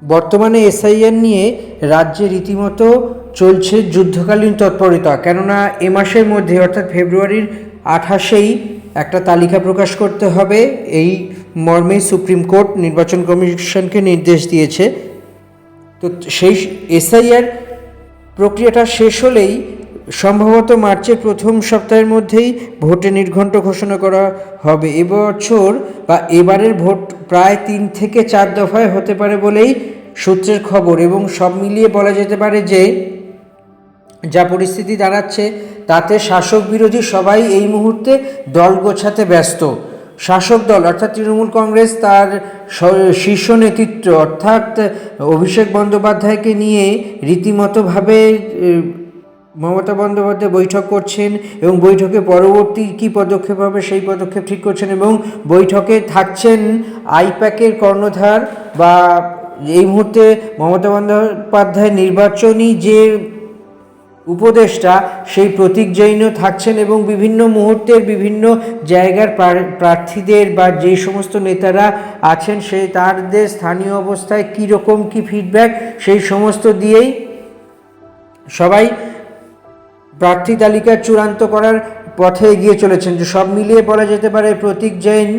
বর্তমানে এসআইআর নিয়ে রাজ্যে রীতিমতো চলছে যুদ্ধকালীন তৎপরতা, কেননা এ মাসের মধ্যে অর্থাৎ ফেব্রুয়ারির 28-এই একটা তালিকা প্রকাশ করতে হবে। এই মর্মে সুপ্রিম কোর্ট নির্বাচন কমিশনকে নির্দেশ দিয়েছে। তো সেই এসআইআর প্রক্রিয়াটা শেষ হলেই সম্ভবত মার্চের প্রথম সপ্তাহের মধ্যেই ভোটে নির্ঘণ্ট ঘোষণা করা হবে। এবছর বা এবারের ভোট প্রায় 3 থেকে 4 দফায় হতে পারে বলেই সূত্রের খবর, এবং সব মিলিয়ে বলা যেতে পারে যে যা পরিস্থিতি দাঁড়াচ্ছে তাতে শাসক বিরোধী সবাই এই মুহূর্তে দল গোছাতে ব্যস্ত। শাসক দল অর্থাৎ তৃণমূল কংগ্রেস তার শীর্ষ নেতৃত্ব অর্থাৎ অভিষেক বন্দ্যোপাধ্যায়কে নিয়ে রীতিমতোভাবে মমতা বন্দ্যোপাধ্যায় বৈঠক করছেন, এবং বৈঠকে পরবর্তী কী পদক্ষেপ হবে সেই পদক্ষেপ ঠিক করছেন, এবং বৈঠকে থাকছেন আইপ্যাকের কর্ণধার বা এই মুহূর্তে মমতা বন্দ্যোপাধ্যায় নির্বাচনী যে উপদেষ্টা সেই প্রতীক জৈনও থাকছেন, এবং বিভিন্ন মুহূর্তের বিভিন্ন জায়গার প্রার্থীদের বা যে সমস্ত নেতারা আছেন তাদের স্থানীয় অবস্থায় কীরকম কী ফিডব্যাক সেই সমস্ত দিয়েই সবাই প্রার্থী তালিকা চূড়ান্ত করার পথে এগিয়ে চলেছেন। যে সব মিলিয়ে বলা যেতে পারে প্রতীক জৈন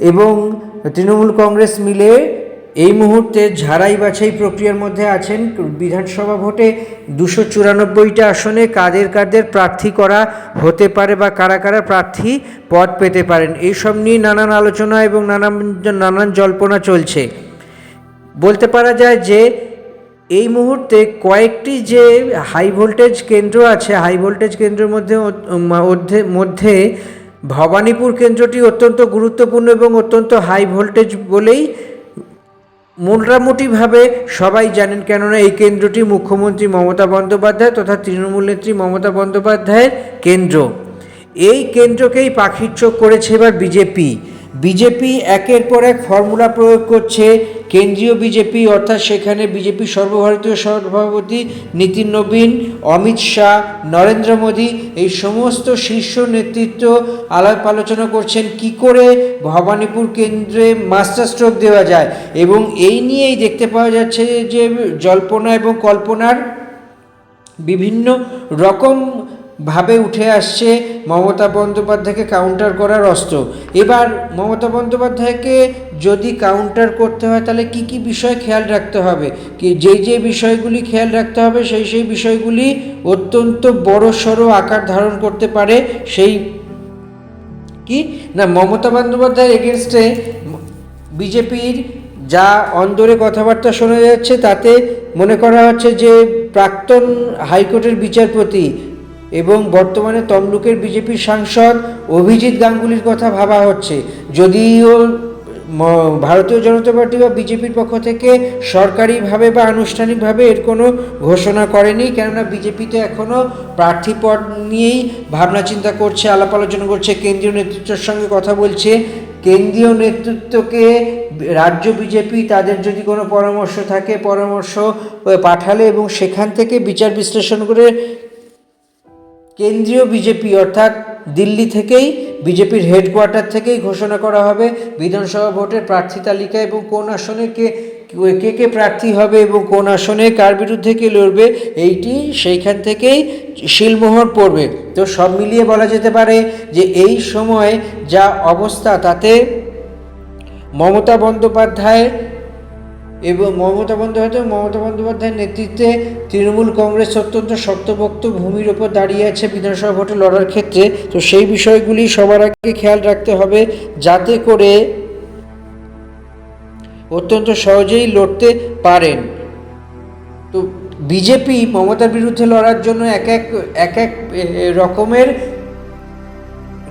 এবং তৃণমূল কংগ্রেস মিলে এই মুহূর্তে ঝাড়াই বাছাই প্রক্রিয়ার মধ্যে আছেন। বিধানসভা ভোটে 294টা আসনে কাদের কাদের প্রার্থী করা হতে পারে বা কারা কারা প্রার্থী পদ পেতে পারেন, এইসব নিয়ে নানান আলোচনা এবং নানান জল্পনা চলছে। বলতে পারা যায় যে এই মুহূর্তে কয়েকটি যে হাই ভোল্টেজ কেন্দ্র আছে, হাই ভোল্টেজ কেন্দ্রের মধ্যে ভবানীপুর কেন্দ্রটি অত্যন্ত গুরুত্বপূর্ণ এবং অত্যন্ত হাই ভোল্টেজ বলেই মোটামুটিভাবে সবাই জানেন, কেননা এই কেন্দ্রটি মুখ্যমন্ত্রী মমতা বন্দ্যোপাধ্যায় তথা তৃণমূল নেত্রী মমতা বন্দ্যোপাধ্যায়ের কেন্দ্র। এই কেন্দ্রকেই পাখির চোখ করেছে এবার বিজেপি একের পর এক ফর্মুলা প্রয়োগ করছে। কেন্দ্রীয় বিজেপি অর্থাৎ সেখানে বিজেপি সর্বভারতীয় সভাপতি নীতিন নবীন, অমিত শাহ, নরেন্দ্র মোদী এই সমস্ত শীর্ষ নেতৃত্ব আলাপ আলোচনা করছেন কি করে ভবানীপুর কেন্দ্রে মাস্টার স্ট্রোক দেওয়া যায়, এবং এই নিয়েই দেখতে পাওয়া যাচ্ছে যে জল্পনা এবং কল্পনার বিভিন্ন রকম ভাবে উঠে আসছে মমতা বন্দ্যোপাধ্যায়কে কাউন্টার করার অস্ত্র। এবার মমতা বন্দ্যোপাধ্যায়কে যদি কাউন্টার করতে হয় তাহলে কি কি বিষয় খেয়াল রাখতে হবে, কি যে বিষয়গুলি খেয়াল রাখতে হবে সেই বিষয়গুলি অত্যন্ত বড়সড় আকার ধারণ করতে পারে। সেই কি না, মমতা বন্দ্যোপাধ্যায়ের এগেনস্টে বিজেপির যা অন্দরে কথাবার্তা শোনা যাচ্ছে তাতে মনে করা হচ্ছে যে প্রাক্তন হাইকোর্টের বিচারপতি এবং বর্তমানে তমলুকের বিজেপির সাংসদ অভিজিৎ গাঙ্গুলির কথা ভাবা হচ্ছে। যদিও ভারতীয় জনতা পার্টি বা বিজেপির পক্ষ থেকে সরকারিভাবে বা আনুষ্ঠানিকভাবে এর কোনো ঘোষণা করেনি, কেননা বিজেপি তো এখনও প্রার্থী পদ নিয়েই ভাবনা চিন্তা করছে, আলাপ আলোচনা করছে, কেন্দ্রীয় নেতৃত্বের সঙ্গে কথা বলছে। কেন্দ্রীয় নেতৃত্বকে রাজ্য বিজেপি তাদের যদি কোনো পরামর্শ থাকে পরামর্শ পাঠালে এবং সেখান থেকে বিচার বিশ্লেষণ করে কেন্দ্রীয় বিজেপি অর্থাৎ দিল্লি থেকেই বিজেপির হেডকোয়ার্টার থেকেই ঘোষণা করা হবে বিধানসভা ভোটের প্রার্থী তালিকা এবং কোন আসনে কে প্রার্থী হবে এবং কোন আসনে কার বিরুদ্ধে কে লড়বে, এইটি সেইখান থেকেই শিলমোহর পড়বে। তো সব মিলিয়ে বলা যেতে পারে যে এই সময় যা অবস্থা তাতে মমতা বন্দ্যোপাধ্যায়ের নেতৃত্বে তৃণমূল কংগ্রেস অত্যন্ত শক্তপোক্ত ভূমির ওপর দাঁড়িয়ে আছে বিধানসভা ভোটে লড়ার ক্ষেত্রে। তো সেই বিষয়গুলি সবার আগে খেয়াল রাখতে হবে যাতে করে অত্যন্ত সহজেই লড়তে পারেন। তো বিজেপি মমতার বিরুদ্ধে লড়ার জন্য এক এক রকমের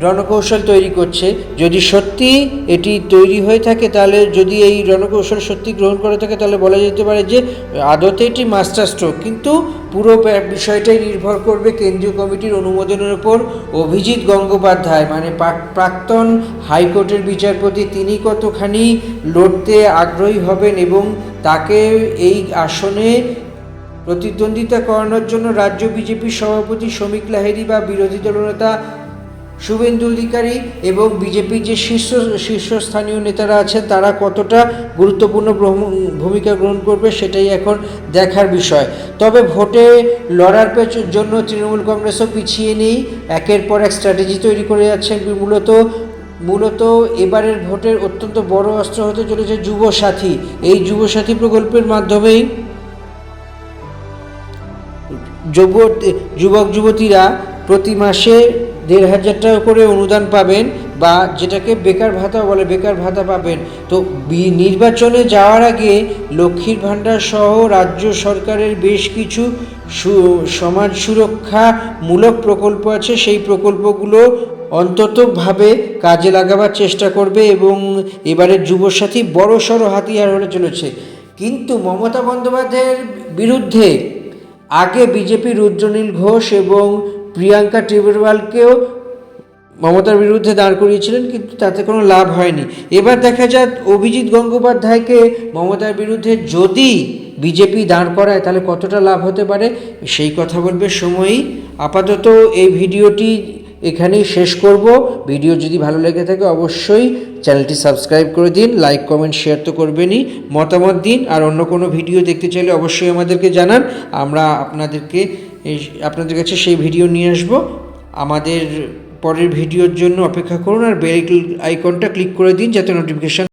রণকৌশল তৈরি করছে। যদি সত্যি এটি তৈরি হয়ে থাকে তাহলে যদি এই রণকৌশল সত্যি গ্রহণ করে থাকে তাহলে বলা যেতে পারে যে আদতে এটি মাস্টার স্ট্রোক, কিন্তু পুরো বিষয়টাই নির্ভর করবে কেন্দ্রীয় কমিটির অনুমোদনের উপর। অভিজিৎ গঙ্গোপাধ্যায় মানে প্রাক্তন হাইকোর্টের বিচারপতি তিনি কতখানি লড়তে আগ্রহী হবেন এবং তাকে এই আসনে প্রতিদ্বন্দ্বিতা করানোর জন্য রাজ্য বিজেপির সভাপতি শ্রমিক লাহিড়ী বা বিরোধী দলনেতা শুভেন্দু অধিকারী এবং বিজেপির যে শীর্ষস্থানীয় নেতারা আছেন তারা কতটা গুরুত্বপূর্ণ ভূমিকা গ্রহণ করবে সেটাই এখন দেখার বিষয়। তবে ভোটে লড়ার জন্য তৃণমূল কংগ্রেসও পিছিয়ে নেই, একের পর এক স্ট্র্যাটেজি তৈরি করে যাচ্ছেন। মূলত এবারের ভোটের অত্যন্ত বড় অস্ত্র হতে চলেছে যুবসাথী। এই যুবসাথী প্রকল্পের মাধ্যমেই যুবক যুবতীরা প্রতি মাসে 1,500 টাকা করে অনুদান পাবেন, বা যেটাকে বেকার ভাতা বলে, বেকার ভাতা পাবেন। তো নির্বাচনে যাওয়ার আগে লক্ষ্মীর ভাণ্ডার সহ রাজ্য সরকারের বেশ কিছু সমাজ সুরক্ষামূলক প্রকল্প আছে, সেই প্রকল্পগুলো অন্ততভাবে কাজে লাগাবার চেষ্টা করবে এবং এবারের যুবসাথী বড়সড় হাতিয়ার হতে চলেছে। কিন্তু মমতা বন্দ্যোপাধ্যায়ের বিরুদ্ধে আগে বিজেপি রুদ্রনীল ঘোষ এবং প্রিয়াঙ্কা টেবরওয়ালকেও মমতার বিরুদ্ধে দাঁড় করিয়েছিলেন, কিন্তু তাতে কোনো লাভ হয়নি। এবার দেখা যাক অভিজিৎ গঙ্গোপাধ্যায়কে মমতার বিরুদ্ধে যদি বিজেপি দাঁড় করায় তাহলে কতটা লাভ হতে পারে, সেই কথা বলবে সময়ই। আপাতত এই ভিডিওটি এখানেই শেষ করব। ভিডিও যদি ভালো লেগে থাকে অবশ্যই চ্যানেলটি সাবস্ক্রাইব করে দিন, লাইক কমেন্ট শেয়ার তো করবেনই, মতামত দিন। আর অন্য কোনো ভিডিও দেখতে চাইলে অবশ্যই আমাদেরকে জানান, আমরা আপনাদের কাছে সেই ভিডিও নিয়ে আসব। আমাদের পরের ভিডিওর জন্য অপেক্ষা করুন আর বেল আইকনটা ক্লিক করে দিন যাতে নোটিফিকেশান